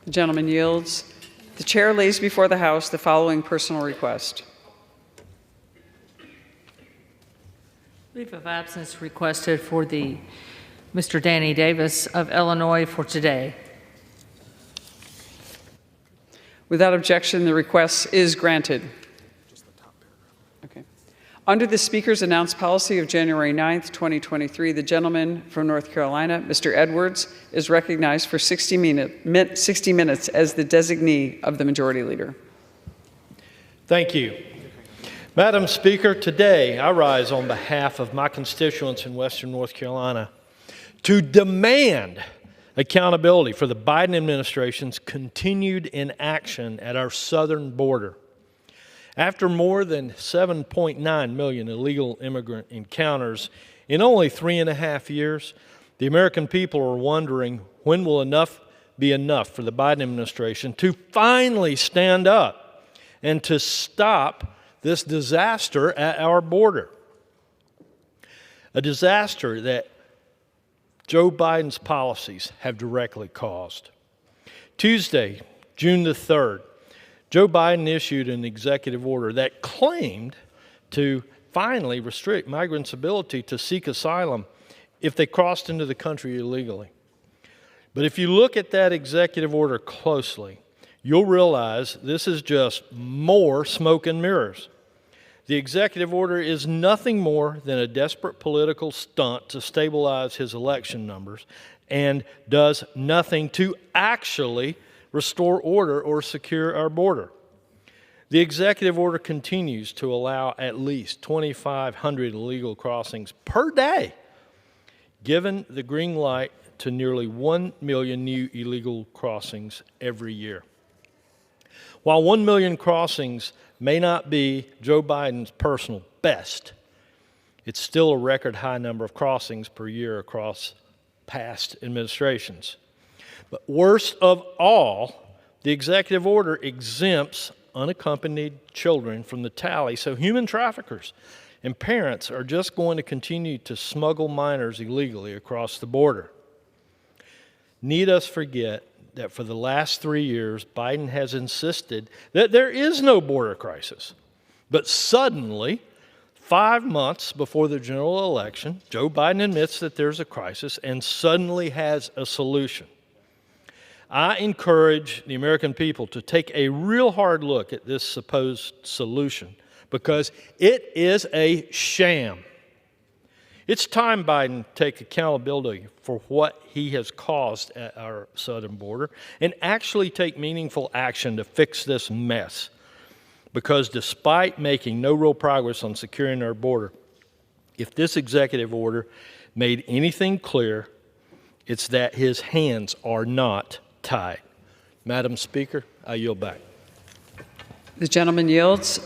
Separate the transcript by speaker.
Speaker 1: The gentleman yields. The chair lays before the House the following personal request.
Speaker 2: Leave of absence requested for the Mr. Danny Davis of Illinois for today.
Speaker 1: Without objection, the request is granted. Okay. Under the Speaker's announced policy of January 9th, 2023, the gentleman from North Carolina, Mr. Edwards, is recognized for 60 minutes as the designee of the Majority Leader.
Speaker 3: Thank you. Madam Speaker, today I rise on behalf of my constituents in Western North Carolina to demand accountability for the Biden administration's continued inaction at our southern border. After more than 7.9 million illegal immigrant encounters in only 3.5 years, the American people are wondering when will enough be enough for the Biden administration to finally stand up and to stop this disaster at our border. A disaster that Joe Biden's policies have directly caused. Tuesday, June the 3rd, Joe Biden issued an executive order that claimed to finally restrict migrants' ability to seek asylum if they crossed into the country illegally. But if you look at that executive order closely, you'll realize this is just more smoke and mirrors. The executive order is nothing more than a desperate political stunt to stabilize his election numbers and does nothing to actually restore order or secure our border. The executive order continues to allow at least 2,500 illegal crossings per day, given the green light to nearly 1 million new illegal crossings every year. While 1 million crossings may not be Joe Biden's personal best, it's still a record high number of crossings per year across past administrations. But worst of all, the executive order exempts unaccompanied children from the tally, so human traffickers and parents are just going to continue to smuggle minors illegally across the border. Need us forget that for the last 3 years, Biden has insisted that there is no border crisis. But suddenly, 5 months before the general election, Joe Biden admits that there's a crisis and suddenly has a solution. I encourage the American people to take a real hard look at this supposed solution because it is a sham. It's time Biden take accountability for what he has caused at our southern border and actually take meaningful action to fix this mess. Because despite making no real progress on securing our border, if this executive order made anything clear, it's that his hands are not tied. Madam Speaker, I yield back.
Speaker 1: The gentleman yields.